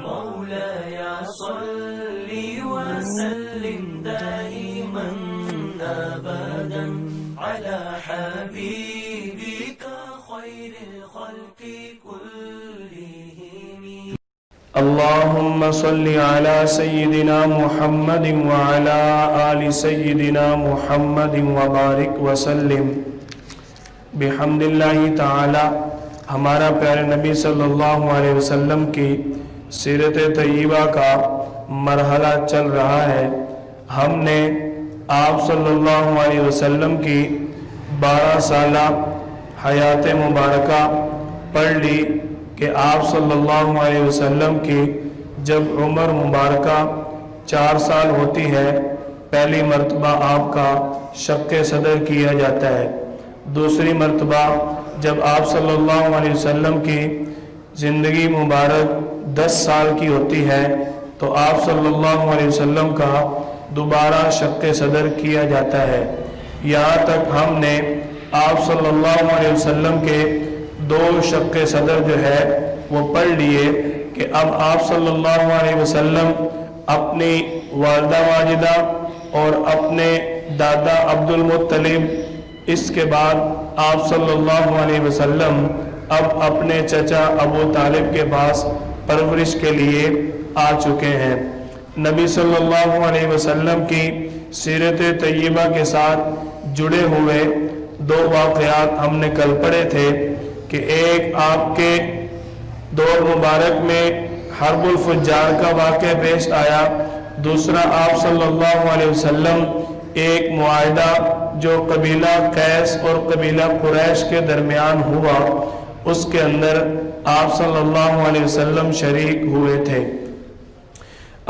مولاي صل وسلم دائما أبدا على حبيبك خير الخلق كلهم. اللهم صل على سيدنا محمد وعلى آل سيدنا محمد وبارک وسلم. بحمد اللہ تعالی ہمارا پیارے نبی صلی اللہ علیہ وسلم کی سیرت طیبہ کا مرحلہ چل رہا ہے. ہم نے آپ صلی اللہ علیہ وسلم کی 12 سالہ حیات مبارکہ پڑھ لی کہ آپ صلی اللہ علیہ وسلم کی جب عمر مبارکہ 4 سال ہوتی ہے پہلی مرتبہ آپ کا شق صدر کیا جاتا ہے. دوسری مرتبہ جب آپ صلی اللہ علیہ وسلم کی زندگی مبارک 10 سال کی ہوتی ہے تو آپ صلی اللہ علیہ وسلم کا دوبارہ شق صدر کیا جاتا ہے. یہاں تک ہم نے آپ صلی اللہ علیہ وسلم کے 2 شق صدر جو ہے وہ پڑھ لیے کہ اب آپ صلی اللہ علیہ وسلم اپنی والدہ ماجدہ اور اپنے دادا عبد المطلب، اس کے بعد آپ صلی اللہ علیہ وسلم اب اپنے چچا ابو طالب کے پاس پرورش کے لیے آ چکے ہیں. نبی صلی اللہ علیہ وسلم کی سیرت طیبہ کے ساتھ جڑے ہوئے 2 واقعات ہم نے کل پڑھے تھے کہ ایک آپ کے دور مبارک میں حرب الفجار کا واقعہ پیش آیا، دوسرا آپ صلی اللہ علیہ وسلم ایک معاہدہ جو قبیلہ قیس اور قبیلہ قریش کے درمیان ہوا اس کے اندر آپ صلی اللہ علیہ وسلم شریک ہوئے تھے.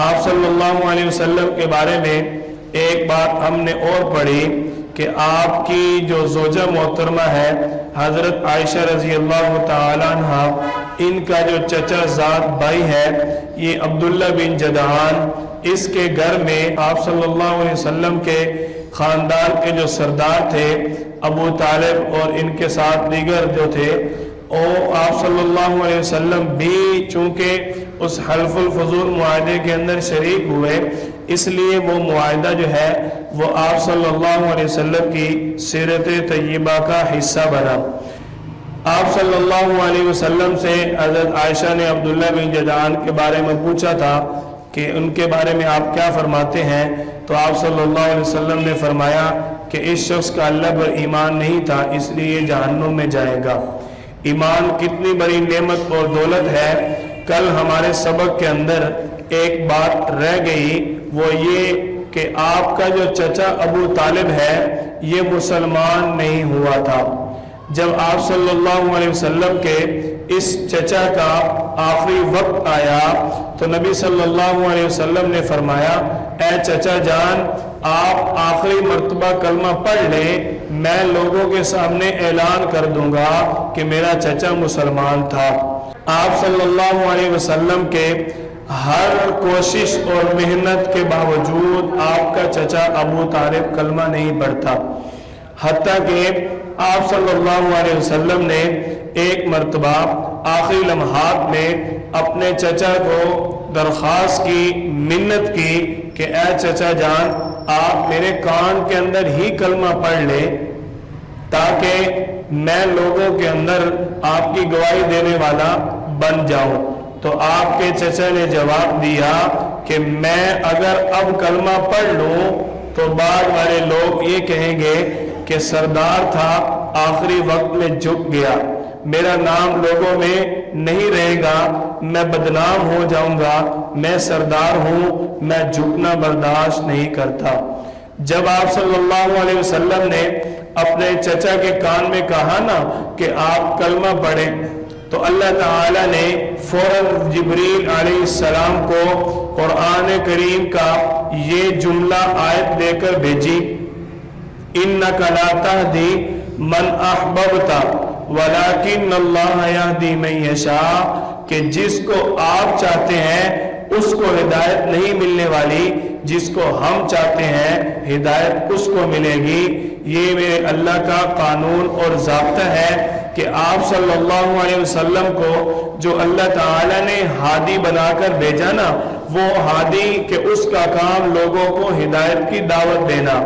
آپ صلی اللہ علیہ وسلم کے بارے میں ایک بات ہم نے اور پڑھی کہ آپ کی جو زوجہ محترمہ ہے حضرت عائشہ رضی اللہ تعالیٰ عنہ، ان کا جو چچا زاد بھائی ہے یہ عبداللہ بن جدعان، اس کے گھر میں آپ صلی اللہ علیہ وسلم کے خاندان کے جو سردار تھے ابو طالب اور ان کے ساتھ دیگر جو تھے، اور آپ صلی اللہ علیہ وسلم بھی چونکہ اس حلف الفضول معاہدے کے اندر شریک ہوئے اس لیے وہ معاہدہ جو ہے وہ آپ صلی اللہ علیہ وسلم کی سیرت طیبہ کا حصہ بنا. آپ صلی اللہ علیہ وسلم سے حضرت عائشہ نے عبداللہ بن جدعان کے بارے میں پوچھا تھا کہ ان کے بارے میں آپ کیا فرماتے ہیں، تو آپ صلی اللہ علیہ وسلم نے فرمایا کہ اس شخص کا اللہ پر ایمان نہیں تھا اس لیے جہنم میں جائے گا. ایمان کتنی بڑی نعمت اور دولت ہے. کل ہمارے سبق کے اندر ایک بات رہ گئی، وہ یہ کہ آپ کا جو چچا ابو طالب ہے یہ مسلمان نہیں ہوا تھا. جب آپ صلی اللہ علیہ وسلم کے اس چچا کا آخری وقت آیا تو نبی صلی اللہ علیہ وسلم نے فرمایا اے چچا جان آپ آخری مرتبہ کلمہ پڑھ لیں، میں لوگوں کے سامنے اعلان کر دوں گا کہ میرا چچا مسلمان تھا. آپ صلی اللہ علیہ وسلم کے ہر کوشش اور محنت کے باوجود آپ کا چچا ابو طالب کلمہ نہیں پڑھتا، حتیٰ کہ آپ صلی اللہ علیہ وسلم نے ایک مرتبہ آخری لمحات میں اپنے چچا کو درخواست کی، منت کی کہ اے چچا جان آپ میرے کان کے اندر ہی کلمہ پڑھ لیں تاکہ میں لوگوں کے اندر آپ کی گواہی دینے والا بن جاؤں. تو آپ کے چچا نے جواب دیا کہ میں اگر اب کلمہ پڑھ لوں تو بعد والے لوگ یہ کہیں گے کہ سردار تھا آخری وقت میں جھک گیا، میرا نام لوگوں میں نہیں رہے گا، میں بدنام ہو جاؤں گا، میں سردار ہوں، میں جھکنا برداشت نہیں کرتا. جب آپ صلی اللہ علیہ وسلم نے اپنے چچا کے کان میں کہا نا کہ آپ کلمہ پڑھیں تو اللہ تعالیٰ نے فوراً جبریل علیہ السلام کو قرآن کریم کا یہ جملہ آیت دے کر بھیجی اِنَّكَ لَا تَهْدِي مَنْ أَحْبَبْتَ وَلَكِنَّ اللَّهَ يَهْدِي مَنْ يَشَاءُ کہ جس کو آپ چاہتے ہیں اس کو ہدایت نہیں ملنے والی، جس کو ہم چاہتے ہیں ہدایت اس کو ملے گی. یہ میرے اللہ کا قانون اور ضابطہ ہے کہ آپ صلی اللہ علیہ وسلم کو جو اللہ تعالیٰ نے ہادی بنا کر بھیجا نا، وہ ہادی کہ اس کا کام لوگوں کو ہدایت کی دعوت دینا،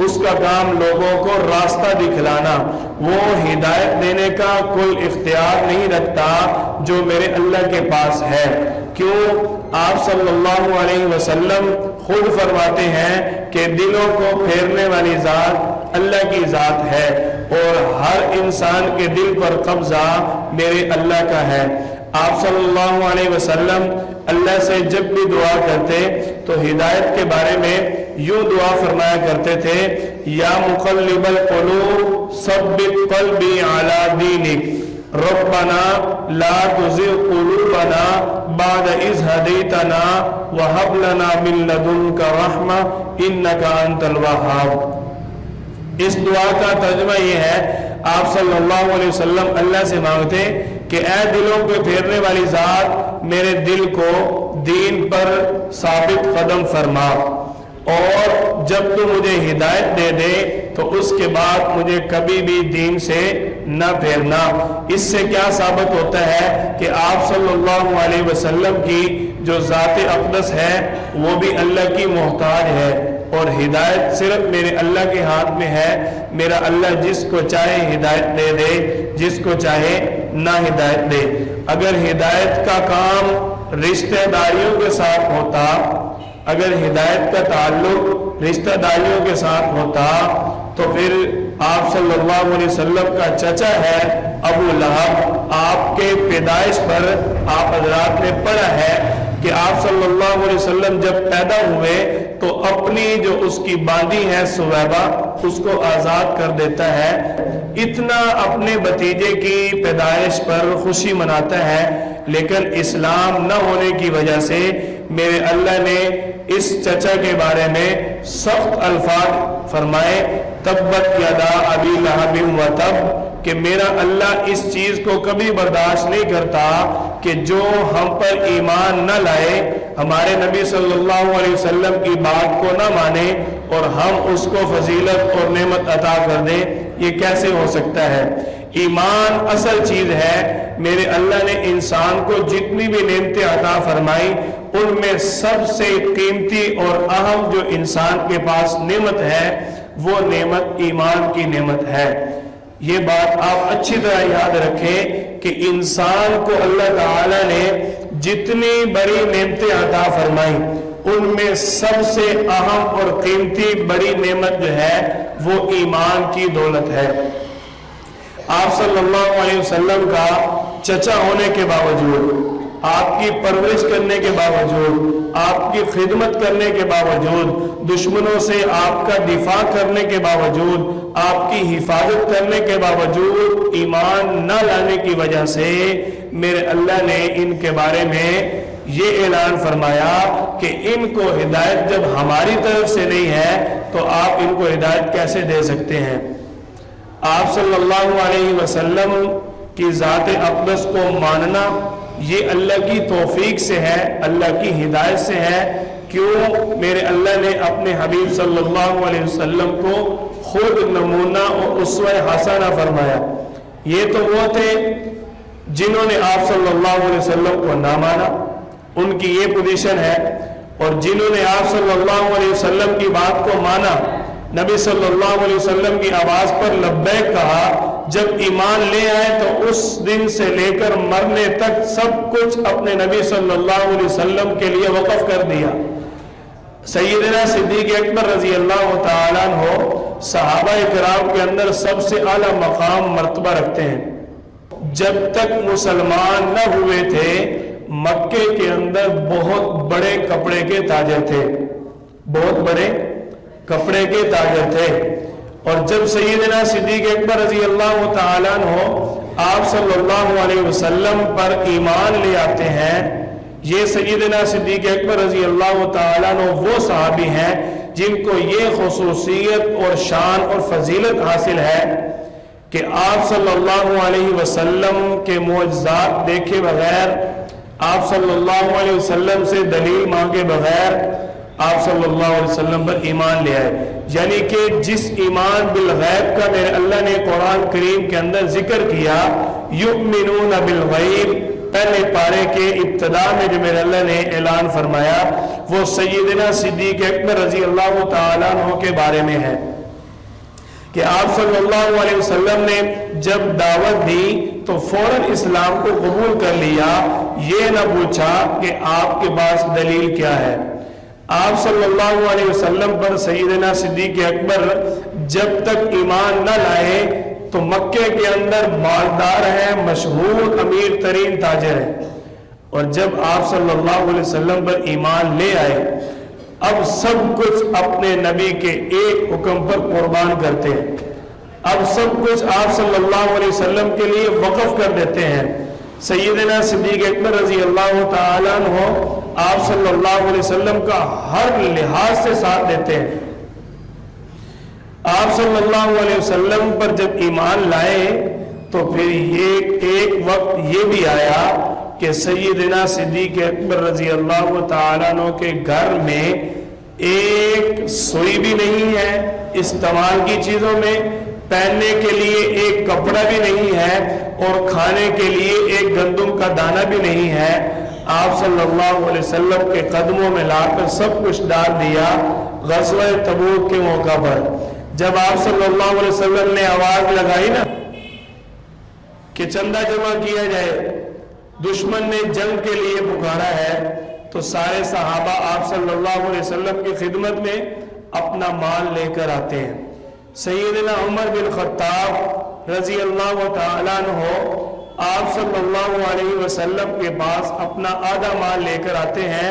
اس کا کام لوگوں کو راستہ دکھلانا، وہ ہدایت دینے کا کوئی اختیار نہیں رکھتا جو میرے اللہ کے پاس ہے۔ کیوں؟ آپ صلی اللہ علیہ وسلم خود فرماتے ہیں کہ دلوں کو پھیرنے والی ذات اللہ کی ذات ہے، اور ہر انسان کے دل پر قبضہ میرے اللہ کا ہے۔ آپ صلی اللہ علیہ وسلم اللہ سے جب بھی دعا کرتے تو ہدایت کے بارے میں یوں دعا فرمایا کرتے تھے، یا مقلب القلوب ثبت قلبی علی دینک، ربنا لا تزغ قلوبنا بعد اذ ہدیتنا وہب لنا من لدنک رحمہ انک انت الوہاب۔ اس دعا کا ترجمہ یہ ہے، آپ صلی اللہ علیہ وسلم اللہ سے مانگتے کہ اے دلوں پہ پھیرنے والی ذات، میرے دل کو دین پر ثابت قدم فرما، اور جب تو مجھے ہدایت دے دے تو اس کے بعد مجھے کبھی بھی دین سے نہ پھیرنا۔ اس سے کیا ثابت ہوتا ہے کہ آپ صلی اللہ علیہ وسلم کی جو ذات اقدس ہے وہ بھی اللہ کی محتاج ہے، اور ہدایت صرف میرے اللہ کے ہاتھ میں ہے۔ میرا اللہ جس کو چاہے ہدایت دے دے، جس کو چاہے نہ ہدایت دے۔ اگر ہدایت کا کام رشتہ داریوں کے ساتھ ہوتا، اگر ہدایت کا تعلق رشتہ داریوں کے ساتھ ہوتا تو پھر آپ صلی اللہ علیہ وسلم کا چچا ہے ابو لہب، آپ کے پیدائش پر آپ حضرات نے پڑھا ہے کہ آپ صلی اللہ علیہ وسلم جب پیدا ہوئے تو اپنی جو اس کی باندی ہے سویبہ، اس کو آزاد کر دیتا ہے۔ اتنا اپنے بھتیجے کی پیدائش پر خوشی مناتا ہے، لیکن اسلام نہ ہونے کی وجہ سے میرے اللہ نے اس چچا کے بارے میں سخت الفاظ فرمائے، تبت یدا ابی لہب وتب، کہ میرا اللہ اس چیز کو کبھی برداشت نہیں کرتا کہ جو ہم پر ایمان نہ لائے، ہمارے نبی صلی اللہ علیہ وسلم کی بات کو نہ مانے اور ہم اس کو فضیلت اور نعمت عطا کر دیں، یہ کیسے ہو سکتا ہے؟ ایمان اصل چیز ہے۔ میرے اللہ نے انسان کو جتنی بھی نعمتیں عطا فرمائی، ان میں سب سے قیمتی اور اہم جو انسان کے پاس نعمت ہے وہ نعمت ایمان کی نعمت ہے۔ یہ بات آپ اچھی طرح یاد رکھیں کہ انسان کو اللہ تعالی نے جتنی بڑی نعمتیں عطا فرمائی، ان میں سب سے اہم اور قیمتی بڑی نعمت جو ہے وہ ایمان کی دولت ہے۔ آپ صلی اللہ علیہ وسلم کا چچا ہونے کے باوجود، آپ کی پرورش کرنے کے باوجود، آپ کی خدمت کرنے کے باوجود، دشمنوں سے آپ کا دفاع کرنے کے باوجود، آپ کی حفاظت کرنے کے باوجود، ایمان نہ لانے کی وجہ سے میرے اللہ نے ان کے بارے میں یہ اعلان فرمایا کہ ان کو ہدایت جب ہماری طرف سے نہیں ہے تو آپ ان کو ہدایت کیسے دے سکتے ہیں؟ آپ صلی اللہ علیہ وسلم کی ذات اقدس کو ماننا یہ اللہ کی توفیق سے ہے، اللہ کی ہدایت سے ہے۔ کیوں؟ میرے اللہ نے اپنے حبیب صلی اللہ علیہ وسلم کو خود نمونہ اور اسوہ حسنہ فرمایا۔ یہ تو وہ تھے جنہوں نے آپ صلی اللہ علیہ وسلم کو نہ مانا، ان کی یہ پوزیشن ہے، اور جنہوں نے آپ صلی اللہ علیہ وسلم کی بات کو مانا، نبی صلی اللہ علیہ وسلم کی آواز پر لبیک کہا، جب ایمان لے آئے تو اس دن سے لے کر مرنے تک سب کچھ اپنے نبی صلی اللہ علیہ وسلم کے لیے وقف کر دیا۔ سیدنا صدیق اکبر رضی اللہ تعالیٰ عنہ صحابہ کرام کے اندر سب سے اعلیٰ مقام مرتبہ رکھتے ہیں۔ جب تک مسلمان نہ ہوئے تھے مکے کے اندر بہت بڑے کپڑے کے تاجر تھے، بہت بڑے کپڑے کے تاجر تھے، اور جب سیدنا صدیق اکبر رضی اللہ تعالیٰ عنہ آپ صلی اللہ علیہ وسلم پر ایمان لے آتے ہیں، یہ سیدنا صدیق اکبر رضی اللہ تعالیٰ عنہ وہ صحابی ہیں جن کو یہ خصوصیت اور شان اور فضیلت حاصل ہے کہ آپ صلی اللہ علیہ وسلم کے معجزات دیکھے بغیر، آپ صلی اللہ علیہ وسلم سے دلیل مانگے بغیر، آپ صلی اللہ علیہ وسلم پر ایمان لے آئے. یعنی کہ جس ایمان بالغیب کا میرے اللہ نے قرآن کریم کے اندر ذکر کیا، یؤمنون بالغیب، پہلے پارے کے ابتدا میں جو میرے اللہ نے اعلان فرمایا وہ سیدنا صدیق اکبر رضی اللہ تعالیٰ عنہ کے بارے میں ہے کہ آپ صلی اللہ علیہ وسلم نے جب دعوت دی تو فوراً اسلام کو قبول کر لیا، یہ نہ پوچھا کہ آپ کے پاس دلیل کیا ہے. آپ صلی اللہ علیہ وسلم پر سیدنا صدیق اکبر جب تک ایمان نہ لائے تو مکے کے اندر مالدار ہیں، مشہور امیر ترین تاجر ہیں، اور جب آپ صلی اللہ علیہ وسلم پر ایمان لے آئے اب سب کچھ اپنے نبی کے ایک حکم پر قربان کرتے ہیں. اب سب کچھ آپ صلی اللہ علیہ وسلم کے لیے وقف کر دیتے ہیں. سیدنا صدیق اکبر رضی اللہ تعالیٰ عنہ آپ صلی اللہ علیہ وسلم کا ہر لحاظ سے ساتھ دیتے ہیں. آپ صلی اللہ علیہ وسلم پر جب ایمان لائے تو پھر یہ ایک وقت یہ بھی آیا کہ سیدنا صدیق اکبر رضی اللہ تعالیٰ عنہ کے گھر میں ایک سوئی بھی نہیں ہے استعمال کی چیزوں میں، پہننے کے لیے ایک کپڑا بھی نہیں ہے، اور کھانے کے لیے ایک گندم کا دانہ بھی نہیں ہے. آپ صلی اللہ علیہ وسلم کے قدموں میں لا کر سب کچھ ڈال دیا. غزوہ تبوک کے موقع پر جب آپ صلی اللہ علیہ وسلم نے آواز لگائی نا کہ چندہ جمع کیا جائے، دشمن نے جنگ کے لیے پکارا ہے، تو سارے صحابہ آپ صلی اللہ علیہ وسلم کی خدمت میں اپنا مال لے کر آتے ہیں. سیدنا عمر بن خطاب رضی اللہ تعالیٰ عنہ آپ صلی اللہ علیہ وسلم کے پاس اپنا آدھا مال لے کر آتے ہیں،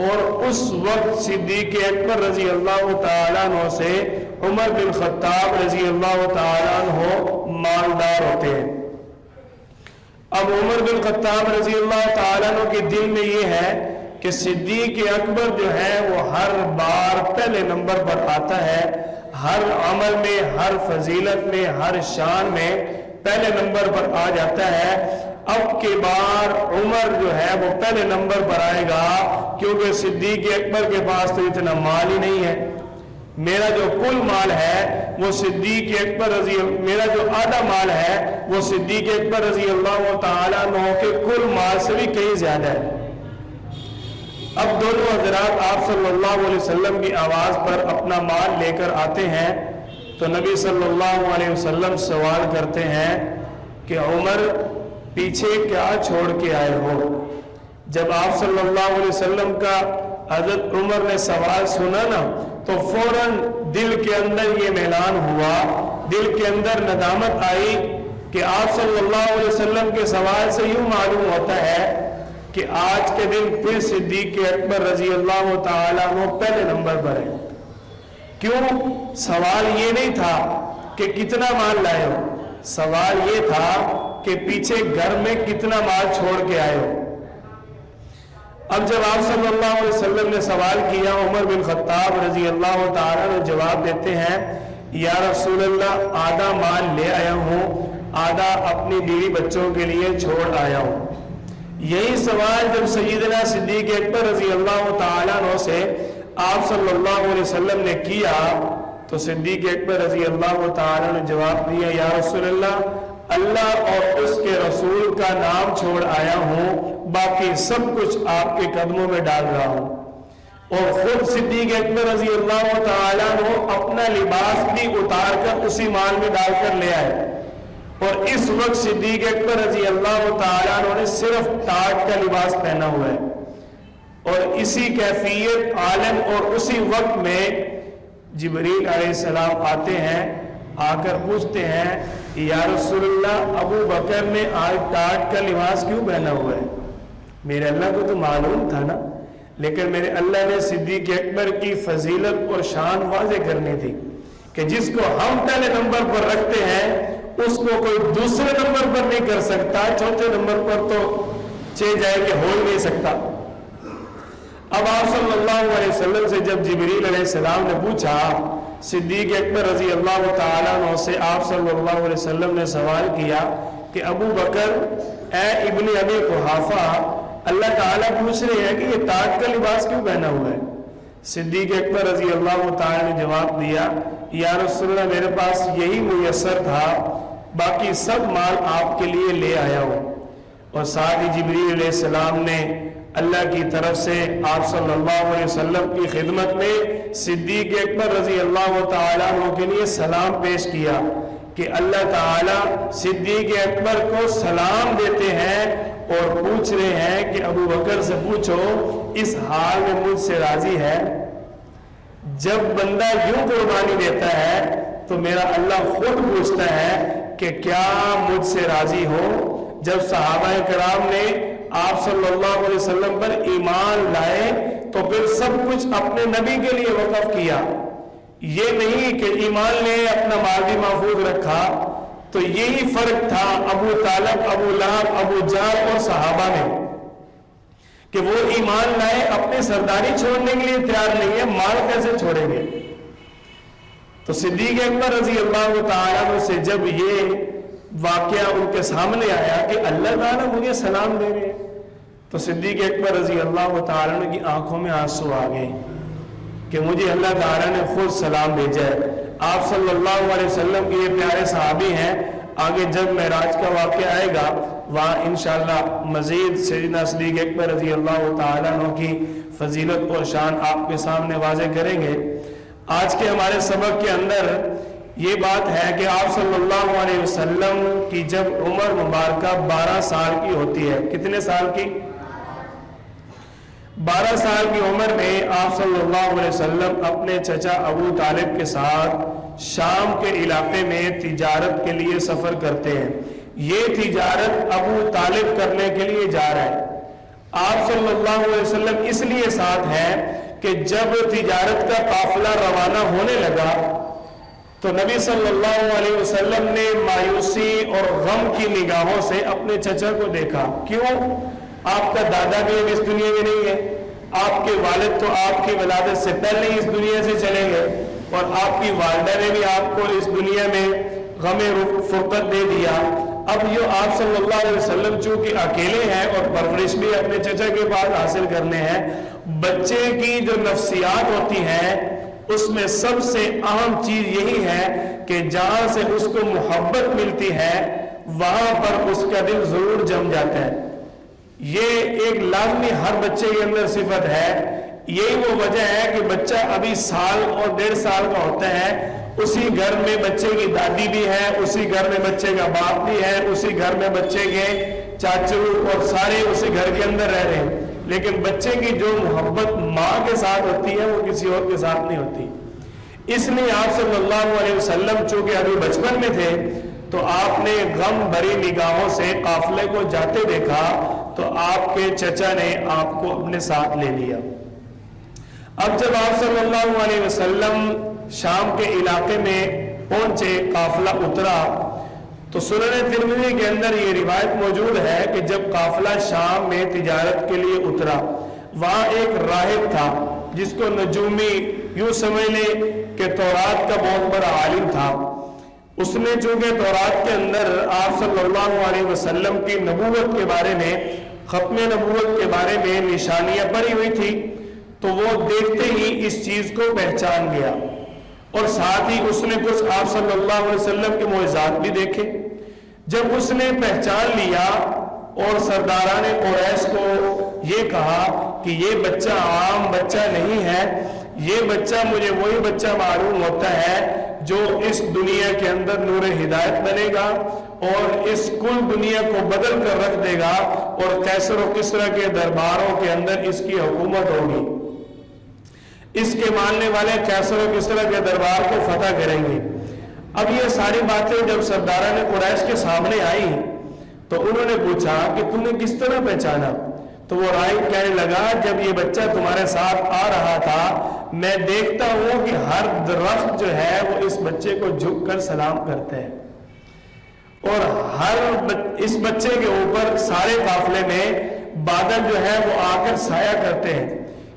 اور اس وقت صدیق اکبر رضی اللہ تعالیٰ عنہ سے عمر بن خطاب رضی اللہ تعالیٰ عنہ مالدار ہوتے ہیں. اب عمر بن خطاب رضی اللہ تعالیٰ عنہ کے دل میں یہ ہے کہ صدیق اکبر جو ہے وہ ہر بار پہلے نمبر پر آتا ہے، ہر عمل میں، ہر فضیلت میں، ہر شان میں پہلے نمبر پر آ جاتا ہے. اب کے بار عمر جو ہے وہ پہلے نمبر پر آئے گا، کیونکہ صدیق اکبر کے پاس تو اتنا مال ہی نہیں ہے. میرا جو کل مال ہے وہ صدیق اکبر میرا جو آدھا مال ہے وہ صدیق اکبر رضی اللہ تعالیٰ عنہ کے کل مال سے بھی کہیں زیادہ ہے. اب دونوں حضرات آپ صلی اللہ علیہ وسلم کی آواز پر اپنا مال لے کر آتے ہیں تو نبی صلی اللہ علیہ وسلم سوال کرتے ہیں کہ عمر پیچھے کیا چھوڑ کے آئے ہو. جب آپ صلی اللہ علیہ وسلم کا حضرت عمر نے سوال سنا نا تو فوراً دل کے اندر یہ اعلان ہوا، دل کے اندر ندامت آئی کہ آپ صلی اللہ علیہ وسلم کے سوال سے یوں معلوم ہوتا ہے کہ آج کے دن پھر صدیق اکبر رضی اللہ تعالیٰ عنہ پہلے نمبر پر ہے. کیوں؟ سوال یہ نہیں تھا کہ کتنا مال لائے ہو، سوال یہ تھا کہ پیچھے گھر میں کتنا مال چھوڑ کے آئے ہو. اب جب آپ صلی اللہ علیہ وسلم نے سوال کیا، عمر بن خطاب رضی اللہ تعالیٰ نے جواب دیتے ہیں، یا رسول اللہ آدھا مال لے آیا ہوں، آدھا اپنی بیوی بچوں کے لیے چھوڑ آیا ہوں. یہی سوال جب سیدنا صدیق اکبر رضی اللہ تعالیٰ عنہ سے آپ صلی اللہ علیہ وسلم نے کیا تو صدیق اکبر رضی اللہ تعالیٰ نے جواب دیا، یا رسول اللہ اور اس کے رسول کا نام چھوڑ آیا ہوں، باقی سب کچھ آپ کے قدموں میں ڈال رہا ہوں. اور خود صدیق اکبر رضی اللہ تعالیٰ عنہ اپنا لباس بھی اتار کر اسی مال میں ڈال کر لے آئے، اور اس وقت صدیق اکبر رضی اللہ تعالیٰ عنہ نے صرف ٹاٹ کا لباس پہنا ہوا ہے. اور اسی کیفیت عالم اور اسی وقت میں جبریل علیہ السلام آتے ہیں، آ کر پوچھتے ہیں، یا رسول اللہ ابو بکر نے آج ٹاٹ کا لباس کیوں پہنا ہوا ہے؟ میرے اللہ کو تو معلوم تھا نا، لیکن میرے اللہ نے صدیق اکبر کی فضیلت اور شان واضح کرنی تھی کہ جس کو ہم پہلے نمبر پر رکھتے ہیں اس کو کوئی دوسرے نمبر پر نہیں کر سکتا، چوتھے نمبر پر تو جائے کہ ہو ہی نہیں سکتا. اب آپ صلی اللہ علیہ وسلم سے جب جبریل علیہ السلام نے پوچھا، صدیق اکبر رضی اللہ تعالیٰ عنہ سے آپ صلی اللہ علیہ وسلم نے سوال کیا کہ ابو بکر اے ابن ابی قحافہ، اللہ تعالیٰ پوچھ رہے ہیں کہ یہ ٹاٹ کا لباس کیوں پہنا ہوا ہے؟ صدیق اکبر رضی اللہ تعالی نے جواب دیا یا رسول اللہ میرے پاس یہی میسر تھا، باقی سب مال آپ کے لیے لے آیا ہوں۔ اور ساتھ ہی جبریل علیہ السلام نے اللہ کی طرف سے آپ صلی اللہ علیہ وسلم کی خدمت میں صدیق اکبر رضی اللہ تعالیٰ عنہ کے لیے سلام پیش کیا کہ اللہ تعالیٰ صدیق اکبر کو سلام دیتے ہیں اور پوچھ رہے ہیں کہ ابو بکر سے پوچھو اس حال میں مجھ سے راضی ہے۔ جب بندہ یوں قربانی دیتا ہے تو میرا اللہ خود پوچھتا ہے کہ کیا مجھ سے راضی ہو۔ جب صحابہ کرام نے آپ صلی اللہ علیہ وسلم پر ایمان لائے تو پھر سب کچھ اپنے نبی کے لیے وقف کیا، یہ نہیں کہ ایمان لے اپنا مال بھی محفوظ رکھا۔ تو یہی فرق تھا ابو طالب، ابو لہب، ابو جہل اور صحابہ میں کہ وہ ایمان لائے، اپنی سرداری چھوڑنے کے لیے تیار نہیں ہے، مال کیسے چھوڑیں گے۔ تو صدیق اکبر رضی اللہ تعالیٰ عنہ سے جب یہ واقعہ ان کے سامنے آیا کہ اللہ تعالیٰ مجھے سلام دے رہے تو صدیق اکبر رضی اللہ تعالیٰ عنہ کی آنکھوں میں آنسو آ گئے کہ مجھے اللہ تعالیٰ نے خود سلام بھیجا ہے۔ آپ صلی اللہ علیہ وسلم کے یہ پیارے صحابی ہیں، آگے جب معراج کا واقعہ آئے گا وہاں انشاءاللہ مزید سیدنا صدیق اکبر رضی اللہ تعالیٰ عنہ کی فضیلت اور شان آپ کے سامنے واضح کریں گے۔ آج کے ہمارے سبق کے اندر یہ بات ہے کہ آپ صلی اللہ علیہ وسلم کی جب عمر مبارکہ 12 سال کی ہوتی ہے، کتنے سال کی؟ 12 سال کی عمر میں آپ صلی اللہ علیہ وسلم اپنے چچا ابو طالب کے ساتھ شام کے علاقے میں تجارت کے لیے سفر کرتے ہیں۔ یہ تجارت ابو طالب کرنے کے لیے جا رہا ہے۔ آپ صلی اللہ علیہ وسلم اس لیے ساتھ ہے کہ جب تجارت کا قافلہ روانہ ہونے لگا تو نبی صلی اللہ علیہ وسلم نے مایوسی اور غم کی نگاہوں سے اپنے چچا کو دیکھا۔ کیوں؟ آپ کا دادا بھی اب اس دنیا میں نہیں ہے، آپ کے والد تو آپ کی ولادت سے پہلے اس دنیا سے چلے گئے اور آپ کی والدہ نے بھی آپ کو اس دنیا میں غم فرقت دے دیا۔ اب یہ آپ صلی اللہ علیہ وسلم چونکہ اکیلے ہیں اور پرورش بھی اپنے چچا کے پاس حاصل کرنے ہیں، بچے کی جو نفسیات ہوتی ہیں اس میں سب سے اہم چیز یہی ہے کہ جہاں سے اس کو محبت ملتی ہے وہاں پر اس کا دل ضرور جم جاتا ہے۔ یہ ایک لازمی ہر بچے کے اندر صفت ہے۔ یہی وہ وجہ ہے کہ بچہ ابھی سال اور 1.5 سال کا ہوتا ہے، اسی گھر میں بچے کی دادی بھی ہے، اسی گھر میں بچے کا باپ بھی ہے، اسی گھر میں بچے کے چاچو اور سارے اسی گھر کے اندر رہ رہے ہیں، لیکن بچے کی جو محبت ماں کے ساتھ ہوتی ہے وہ کسی اور کے ساتھ نہیں ہوتی۔ اس لیے آپ صلی اللہ علیہ وسلم چونکہ ابھی بچپن میں تھے تو آپ نے غم بھری نگاہوں سے قافلے کو جاتے دیکھا تو آپ کے چچا نے آپ کو اپنے ساتھ لے لیا۔ اب جب آپ صلی اللہ علیہ وسلم شام کے علاقے میں پہنچے، قافلہ اترا، تو سنن ترمذی کے اندر یہ روایت موجود ہے کہ جب قافلہ شام میں تجارت کے لیے اترا وہاں ایک راہب تھا جس کو نجومی یوں سمجھ لیں کہ تورات کا بہت بڑا عالم تھا۔ اس نے چونکہ تورات کے اندر آپ صلی اللہ علیہ وسلم کی نبوت کے بارے میں، ختم نبوت کے بارے میں نشانیاں پڑھی ہوئی تھی تو وہ دیکھتے ہی اس چیز کو پہچان گیا اور ساتھ ہی اس نے کچھ آپ صلی اللہ علیہ وسلم کے معجزات بھی دیکھے۔ جب اس نے پہچان لیا اور سرداران قریش کو یہ کہا کہ یہ بچہ عام بچہ نہیں ہے، یہ بچہ مجھے وہی بچہ معلوم ہوتا ہے جو اس دنیا کے اندر نور ہدایت بنے گا اور اس کل دنیا کو بدل کر رکھ دے گا اور قیصر و کسریٰ کے درباروں کے اندر اس کی حکومت ہوگی، اس کے ماننے والے قیصر و کسریٰ کے دربار کو فتح کریں گے۔ اب یہ ساری باتیں جب سرداران قریش کے سامنے آئی تو انہوں نے پوچھا کہ تم نے کس طرح پہچانا؟ تو وہ راہب کہنے لگا جب یہ بچہ تمہارے ساتھ آ رہا تھا میں دیکھتا ہوں کہ ہر درخت جو ہے وہ اس بچے کو جھک کر سلام کرتا ہے اور اس بچے کے اوپر سارے قافلے میں بادل جو ہے وہ آ کر سایہ کرتے ہیں۔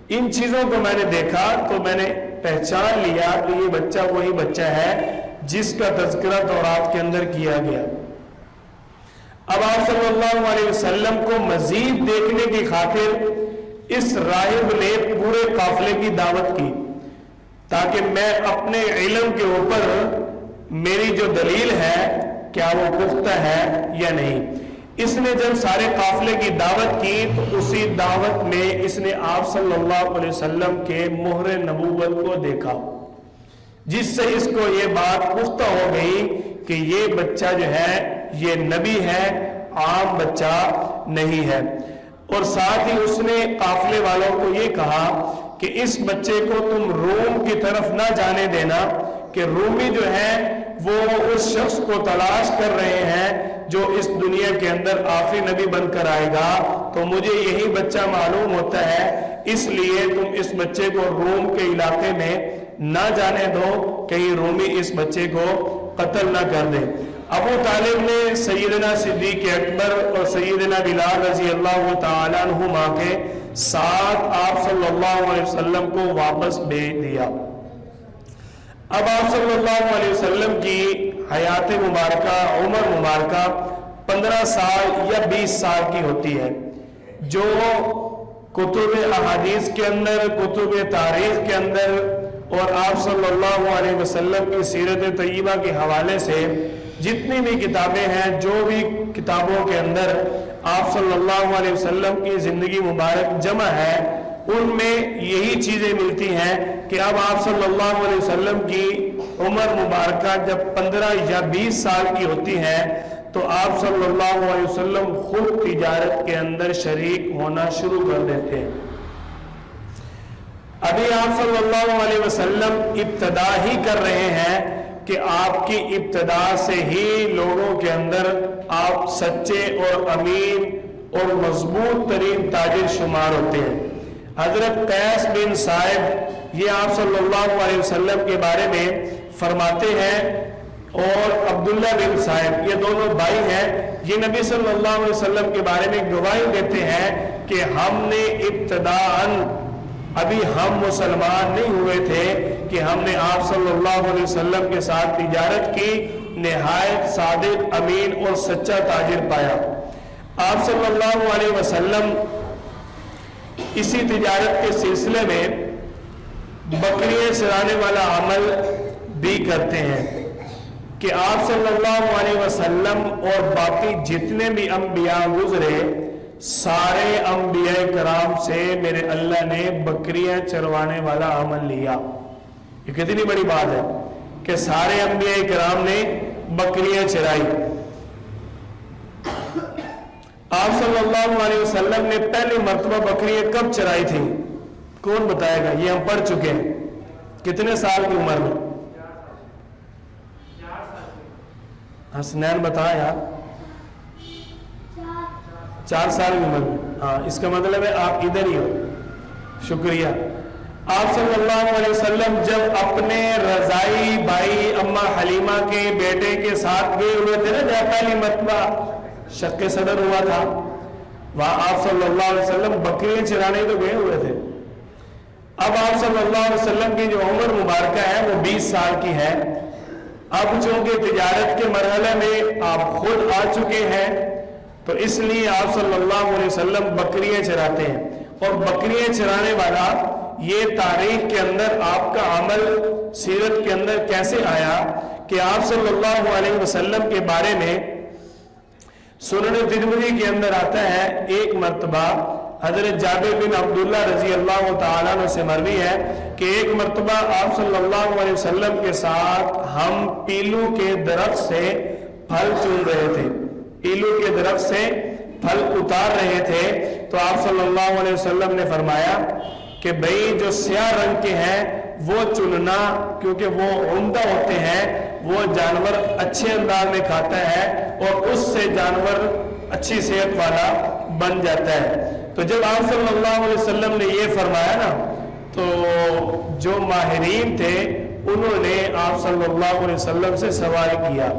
ان چیزوں کو میں نے دیکھا تو میں نے پہچان لیا کہ یہ بچہ وہی بچہ ہے جس کا تذکرہ تورات کے اندر کیا گیا۔ اب آپ صلی اللہ علیہ وسلم کو مزید دیکھنے کی خاطر اس راہب نے پورے قافلے کی دعوت کی تاکہ میں اپنے علم کے اوپر میری جو دلیل ہے کیا وہ پختہ ہے یا نہیں۔ اس نے جب سارے قافلے کی دعوت کی تو اسی دعوت میں اس نے آپ صلی اللہ علیہ وسلم کے مہر نبوت کو دیکھا، جس سے اس کو یہ بات پختہ ہو گئی کہ یہ بچہ جو ہے یہ نبی ہے، عام بچہ نہیں ہے۔ اور ساتھ ہی اس نے قافلے والوں کو یہ کہا کہ اس بچے کو تم روم کی طرف نہ جانے دینا، کہ رومی جو ہے وہ اس شخص کو تلاش کر رہے ہیں جو اس دنیا کے اندر آخری نبی بن کر آئے گا، تو مجھے یہی بچہ معلوم ہوتا ہے، اس لیے تم اس بچے کو روم کے علاقے میں نہ جانے دو، کہیں رومی اس بچے کو قتل نہ کر دے۔ ابو طالب نے سیدنا صدیق اکبر اور سیدنا بلال رضی اللہ تعالیٰ عنہما کے ساتھ آپ صلی اللہ علیہ وسلم کو واپس بھیج دیا۔ اب آپ صلی اللہ علیہ وسلم کی حیات مبارکہ، عمر مبارکہ 15 سال یا 20 سال کی ہوتی ہے، جو کتب احادیث کے اندر، کتب تاریخ کے اندر اور آپ صلی اللہ علیہ وسلم کی سیرت طیبہ کے حوالے سے جتنی بھی کتابیں ہیں، جو بھی کتابوں کے اندر آپ صلی اللہ علیہ وسلم کی زندگی مبارک جمع ہے، ان میں یہی چیزیں ملتی ہیں کہ اب آپ صلی اللہ علیہ وسلم کی عمر مبارکہ جب 15 یا 20 سال کی ہوتی ہے تو آپ صلی اللہ علیہ وسلم خود تجارت کے اندر شریک ہونا شروع کر دیتے ہیں۔ ابھی آپ صلی اللہ علیہ وسلم ابتدا ہی کر رہے ہیں کہ آپ کی ابتدا سے ہی لوگوں کے اندر آپ سچے اور امین اور مضبوط ترین تاجر شمار ہوتے ہیں۔ حضرت قیس بن سعد یہ آپ صلی اللہ علیہ وسلم کے بارے میں فرماتے ہیں، اور عبداللہ بن سعد یہ دونوں بھائی ہیں، یہ نبی صلی اللہ علیہ وسلم کے بارے میں گواہی دیتے ہیں کہ ہم نے ابتداءً، ابھی ہم مسلمان نہیں ہوئے تھے کہ ہم نے آپ صلی اللہ علیہ وسلم کے ساتھ تجارت کی، نہایت صادق، امین اور سچا تاجر پایا۔ آپ صلی اللہ علیہ وسلم اسی تجارت کے سلسلے میں بکریاں چرانے والا عمل بھی کرتے ہیں کہ آپ صلی اللہ علیہ وسلم اور باقی جتنے بھی انبیاء گزرے، سارے انبیاء کرام سے میرے اللہ نے بکریاں چروانے والا عمل لیا۔ یہ کتنی بڑی بات ہے کہ سارے انبیاء کرام نے بکریاں چرائی۔ آپ صلی اللہ علیہ وسلم نے پہلی مرتبہ بکریاں کب چرائی تھی؟ کون بتائے گا؟ یہ ہم پڑھ چکے ہیں۔ کتنے سال کی عمر میں؟ حسنین بتا یار۔ 4 سال کی عمر میں۔ ہاں، اس کا مطلب ہے آپ ادھر ہی ہو۔ شکریہ۔ آپ صلی اللہ علیہ وسلم جب اپنے رضائی بھائی اما حلیمہ کے بیٹے کے ساتھ گئے ہوئے تھے نا، جب پہلی مرتبہ شق صدر ہوا تھا، وہاں آپ صلی اللہ علیہ وسلم بکریاں چرانے تو گئے ہوئے تھے۔ اب آپ صلی اللہ علیہ وسلم کی جو عمر مبارکہ ہے وہ 20 سال کی ہے۔ اب چونکہ تجارت کے مرحلے میں آپ خود آ چکے ہیں، تو اس لیے آپ صلی اللہ علیہ وسلم بکریاں چراتے ہیں۔ اور بکریاں چرانے والا یہ تاریخ کے اندر آپ کا عمل سیرت کے اندر کیسے آیا کہ آپ صلی اللہ علیہ وسلم کے بارے میں سنن ترمذی کے اندر آتا ہے، ایک مرتبہ حضرت جابر بن عبداللہ رضی اللہ تعالیٰ عنہ سے مروی ہے کہ ایک مرتبہ آپ صلی اللہ علیہ وسلم کے ساتھ ہم پیلو کے درخت سے پھل چن رہے تھے، پیلو کے درخت سے پھل اتار رہے تھے، تو آپ صلی اللہ علیہ وسلم نے فرمایا کہ بھئی جو سیاہ رنگ کے ہیں وہ چننا، کیونکہ وہ عمدہ ہوتے ہیں، وہ جانور اچھے انداز میں کھاتا ہے اور اس سے جانور اچھی صحت والا بن جاتا ہے۔ تو جب آپ صلی اللہ علیہ وسلم نے یہ فرمایا نا، تو جو ماہرین تھے انہوں نے آپ صلی اللہ علیہ وسلم سے سوال کیا،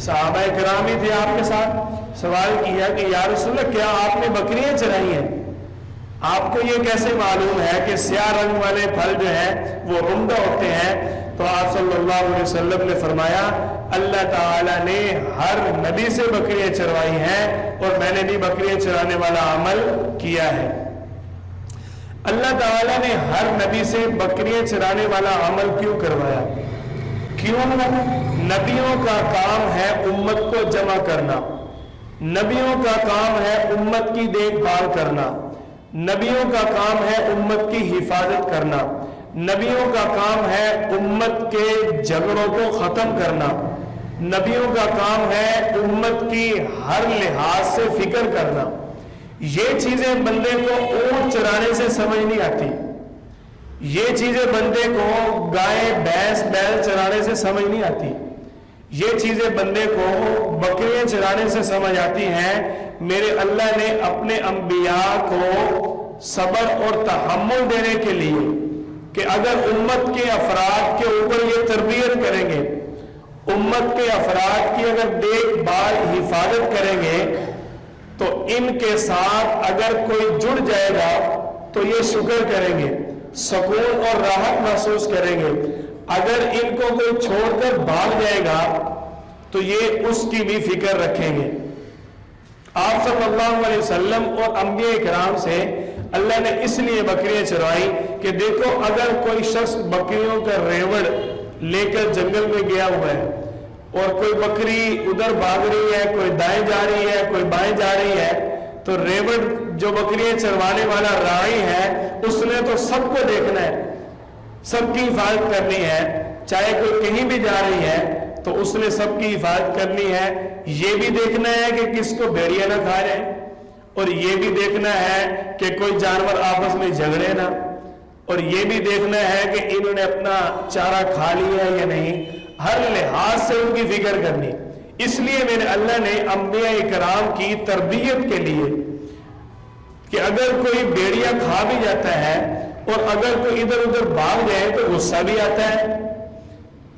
صحابہ کرام ہی تھے آپ کے ساتھ، سوال کیا کہ یا رسول اللہ کیا آپ نے بکریاں چرائی ہیں؟ آپ کو یہ کیسے معلوم ہے کہ سیاہ رنگ والے پھل جو ہیں وہ عمدہ ہوتے ہیں؟ تو آپ صلی اللہ علیہ وسلم نے فرمایا اللہ تعالیٰ نے ہر نبی سے بکریاں چروائی ہیں اور میں نے بھی بکریاں چرانے والا عمل کیا ہے۔ اللہ تعالیٰ نے ہر نبی سے بکریاں چرانے والا عمل کیوں کروایا؟ کیوں؟ نبیوں کا کام ہے امت کو جمع کرنا، نبیوں کا کام ہے امت کی دیکھ بھال کرنا، نبیوں کا کام ہے امت کی حفاظت کرنا، نبیوں کا کام ہے امت کے جھگڑوں کو ختم کرنا، نبیوں کا کام ہے امت کی ہر لحاظ سے فکر کرنا۔ یہ چیزیں بندے کو اونٹ چرانے سے سمجھ نہیں آتی، یہ چیزیں بندے کو گائے بھینس بیل چرانے سے سمجھ نہیں آتی، یہ چیزیں بندے کو بکریاں چرانے سے سمجھ آتی ہیں۔ میرے اللہ نے اپنے انبیاء کو صبر اور تحمل دینے کے لیے کہ اگر امت کے افراد کے اوپر یہ تربیت کریں گے، امت کے افراد کی اگر دیکھ بھال حفاظت کریں گے تو ان کے ساتھ اگر کوئی جڑ جائے گا تو یہ شکر کریں گے، سکون اور راحت محسوس کریں گے۔ اگر ان کو کوئی چھوڑ کر بھاگ جائے گا تو یہ اس کی بھی فکر رکھیں گے۔ آپ صلی اللہ علیہ وسلم اور انبیاء کرام سے اللہ نے اس لیے بکریاں چروائی کہ دیکھو اگر کوئی شخص بکریوں کا ریوڑ لے کر جنگل میں گیا ہوا ہے اور کوئی بکری ادھر بھاگ رہی ہے، کوئی دائیں جا رہی ہے، کوئی بائیں جا رہی ہے، تو ریوڑ جو بکریاں چروانے والا راعی ہے اس نے تو سب کو دیکھنا ہے، سب کی حفاظت کرنی ہے، چاہے کوئی کہیں بھی جا رہی ہے تو اس نے سب کی حفاظت کرنی ہے۔ یہ بھی دیکھنا ہے کہ کس کو بھیڑیا نہ کھا جائے، اور یہ بھی دیکھنا ہے کہ کوئی جانور آپس میں جھگڑے نہ، اور یہ بھی دیکھنا ہے کہ انہوں نے اپنا چارہ کھا لیا ہے یا نہیں، ہر لحاظ سے ان کی فکر کرنی۔ اس لیے میرے اللہ نے انبیاء کرام کی تربیت کے لیے کہ اگر کوئی بھیڑیا کھا بھی جاتا ہے اور اگر کوئی ادھر ادھر بھاگ جائے تو غصہ بھی آتا ہے،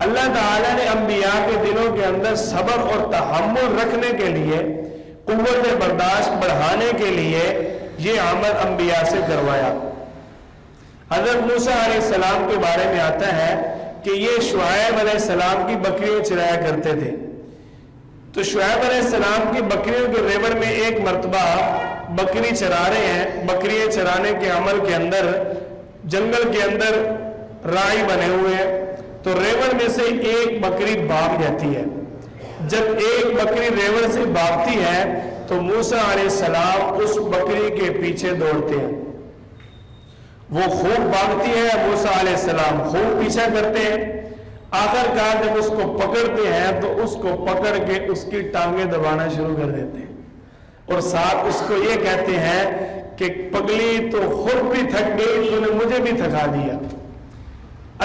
اللہ تعالیٰ نے انبیاء کے دلوں کے اندر صبر اور تحمل رکھنے کے لیے، قوت برداشت بڑھانے کے لیے یہ عمل انبیاء سے کروایا۔ حضرت موسیٰ علیہ السلام کے بارے میں آتا ہے کہ یہ شعیب علیہ السلام کی بکریاں چرایا کرتے تھے، تو شعیب علیہ السلام کی بکریوں کے ریوڑ میں ایک مرتبہ بکری چرا رہے ہیں، بکریاں چرانے کے عمل کے اندر جنگل کے اندر راعی بنے ہوئے ہیں، تو ریوڑ میں سے ایک بکری بھاگ جاتی ہے۔ جب ایک بکری ریوڑ سے بھاگتی ہے تو موسیٰ علیہ السلام اس بکری کے پیچھے دوڑتے ہیں، وہ خوب بھاگتی ہے، موسیٰ علیہ السلام خوب پیچھا کرتے ہیں، آخر کار جب اس کو پکڑتے ہیں تو اس کو پکڑ کے اس کی ٹانگیں دبانا شروع کر دیتے ہیں، اور ساتھ اس کو یہ کہتے ہیں کہ پگلی تو خود بھی تھک گئی، تو نے مجھے بھی تھکا دیا۔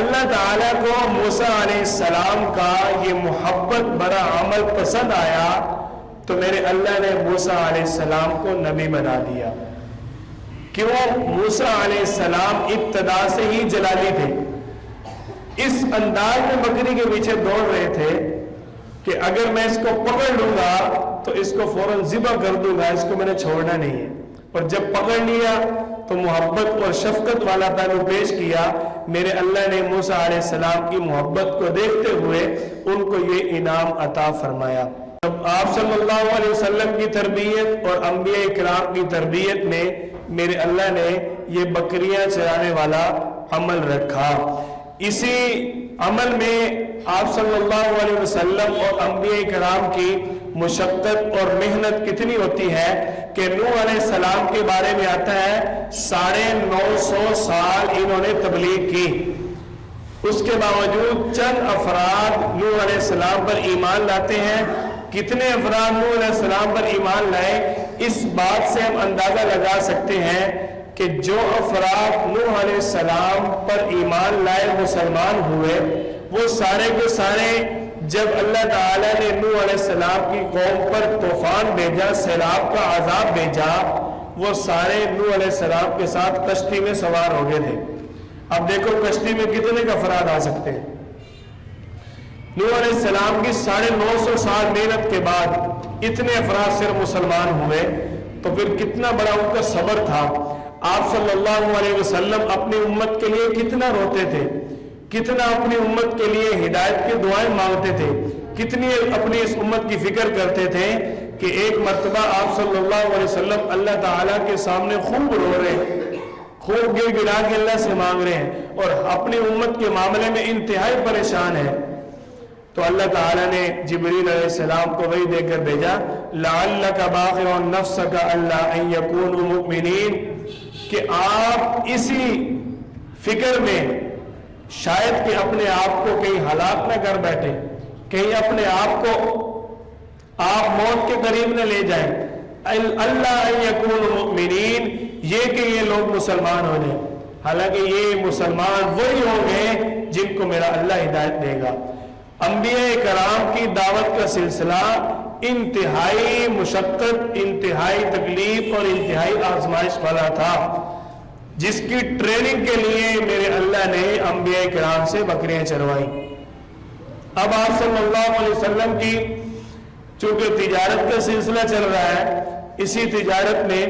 اللہ تعالیٰ کو موسیٰ علیہ السلام کا یہ محبت بڑا عمل پسند آیا تو میرے اللہ نے موسیٰ علیہ السلام کو نبی بنا دیا۔ کیوں؟ موسیٰ علیہ السلام ابتدا سے ہی جلالی تھے، اس انداز میں بکری کے پیچھے دوڑ رہے تھے کہ اگر میں اس کو پکڑ لوں گا تو اس کو فوراً ذبح کر دوں گا، اس کو میں نے چھوڑنا نہیں ہے، اور جب پکڑ لیا تو محبت اور شفقت والا پہلو پیش کیا۔ میرے اللہ نے موسیٰ علیہ السلام کی محبت کو دیکھتے ہوئے ان کو یہ انعام عطا فرمایا۔ جب آپ صلی اللہ علیہ وسلم کی تربیت اور انبیاء کرام کی تربیت میں میرے اللہ نے یہ بکریاں چرانے والا عمل رکھا، اسی عمل میں آپ صلی اللہ علیہ وسلم اور انبیاء کرام کی مشقت اور محنت کتنی ہوتی ہے کہ نوح علیہ السلام کے بارے میں آتا ہے 950 سال انہوں نے تبلیغ کی، اس کے باوجود چند افراد نوح علیہ السلام پر ایمان لاتے ہیں۔ کتنے افراد نوح علیہ السلام پر ایمان لائے؟ اس بات سے ہم اندازہ لگا سکتے ہیں کہ جو افراد نوح علیہ السلام پر ایمان لائے، مسلمان ہوئے، وہ سارے کے سارے جب اللہ تعالیٰ نے نوح علیہ السلام کی قوم پر طوفان بھیجا، سیلاب کا عذاب بھیجا، وہ سارے نوح علیہ السلام کے ساتھ کشتی میں سوار ہو گئے تھے۔ اب دیکھو کشتی میں کتنے کا افراد آ سکتے ہیں۔ نوح علیہ السلام کی 950 سال محنت کے بعد اتنے افراد صرف مسلمان ہوئے، تو پھر کتنا بڑا ان کا صبر تھا۔ آپ صلی اللہ علیہ وسلم اپنی امت کے لیے کتنا روتے تھے، کتنا اپنی امت کے لیے ہدایت کی دعائیں مانگتے تھے، کتنی اپنی اس امت کی فکر کرتے تھے کہ ایک مرتبہ آپ صلی اللہ علیہ وسلم اللہ تعالیٰ کے سامنے خوب رو رہے، خوب گر گرا کے اللہ سے مانگ رہے ہیں اور اپنی امت کے معاملے میں انتہائی پریشان ہے، تو اللہ تعالیٰ نے جبریل علیہ السلام کو وحی دے کر بھیجا لعلک باخع نفسک الا ان یکونوا مؤمنین، کہ آپ اسی فکر میں شاید کہ اپنے آپ کو کہیں ہلاک نہ کر بیٹھے، کہیں اپنے آپ کو آپ موت کے قریب نہ لے جائیں، اللہ ان یکونوا مؤمنین، یہ کہ یہ لوگ مسلمان ہو جائیں، حالانکہ یہ مسلمان وہی ہوں گے جن کو میرا اللہ ہدایت دے گا۔ انبیاء کرام کی دعوت کا سلسلہ انتہائی مشقت، انتہائی تکلیف اور انتہائی آزمائش والا تھا، جس کی ٹریننگ کے لیے میرے اللہ نے انبیاء کرام سے بکریاں چروائی۔ اب آپ صلی اللہ علیہ وسلم کی چونکہ تجارت کا سلسلہ چل رہا ہے، اسی تجارت میں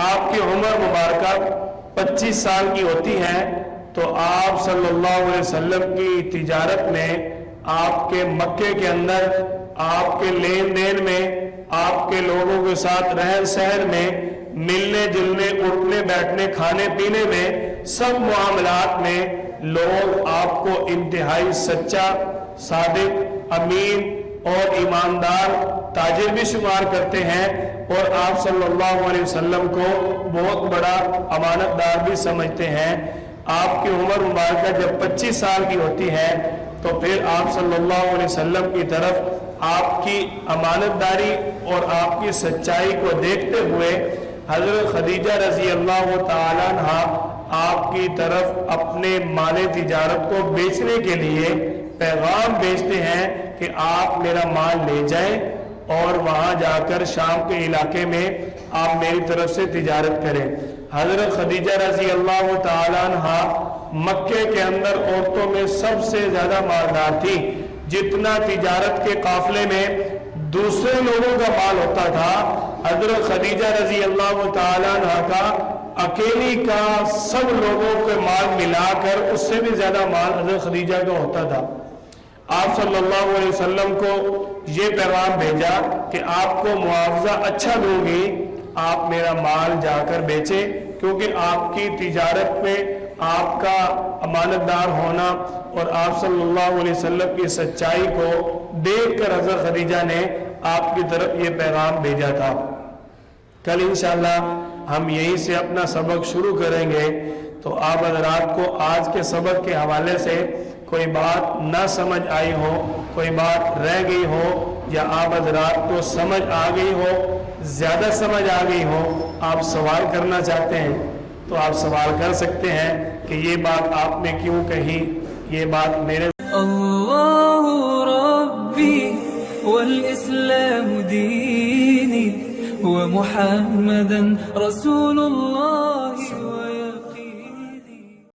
آپ کی عمر مبارکہ 25 سال کی ہوتی ہے، تو آپ صلی اللہ علیہ وسلم کی تجارت میں، آپ کے مکے کے اندر، آپ کے لین دین میں، آپ کے لوگوں کے ساتھ رہن سہن میں، ملنے جلنے، اٹھنے بیٹھنے، کھانے پینے میں، سب معاملات میں لوگ آپ کو انتہائی سچا، صادق، امین اور ایماندار تاجر بھی شمار کرتے ہیں، اور آپ صلی اللہ علیہ وسلم کو بہت بڑا امانت دار بھی سمجھتے ہیں۔ آپ کی عمر مبارکہ جب 25 سال کی ہوتی ہے تو پھر آپ صلی اللہ علیہ وسلم کی طرف آپ کی امانت داری اور آپ کی سچائی کو دیکھتے ہوئے حضرت خدیجہ رضی اللہ تعالیٰ عنہ آپ کی طرف اپنے مال تجارت کو بیچنے کے لیے پیغام بھیجتے ہیں کہ آپ میرا مال لے جائیں اور وہاں جا کر شام کے علاقے میں آپ میری طرف سے تجارت کریں۔ حضرت خدیجہ رضی اللہ تعالیٰ عنہ مکے کے اندر عورتوں میں سب سے زیادہ مالدار تھی، جتنا تجارت کے قافلے میں دوسرے لوگوں کا مال ہوتا تھا، حضرت خدیجہ رضی اللہ تعالیٰ عنہ کا اکیلی کا سب لوگوں کے مال ملا کر اس سے بھی زیادہ مال حضرت خدیجہ کا ہوتا تھا۔ آپ صلی اللہ علیہ وسلم کو یہ پیغام بھیجا کہ آپ کو معاوضہ اچھا دوں گی، آپ میرا مال جا کر بیچیں، کیونکہ آپ کی تجارت میں آپ کا امانت دار ہونا اور آپ صلی اللہ علیہ وسلم کی سچائی کو دیکھ کر حضرت خدیجہ نے آپ کی طرف یہ پیغام بھیجا تھا۔ کل انشاءاللہ ہم یہیں سے اپنا سبق شروع کریں گے، تو آپ حضرات کو آج کے سبق کے حوالے سے کوئی بات نہ سمجھ آئی ہو، کوئی بات رہ گئی ہو، یا آپ حضرات کو سمجھ آ گئی ہو، زیادہ سمجھ آ گئی ہو، آپ سوال کرنا چاہتے ہیں تو آپ سوال کر سکتے ہیں کہ یہ بات آپ نے کیوں کہی، یہ بات میرے اللہ ربی والاسلام دینی ومحمدا رسول اللہ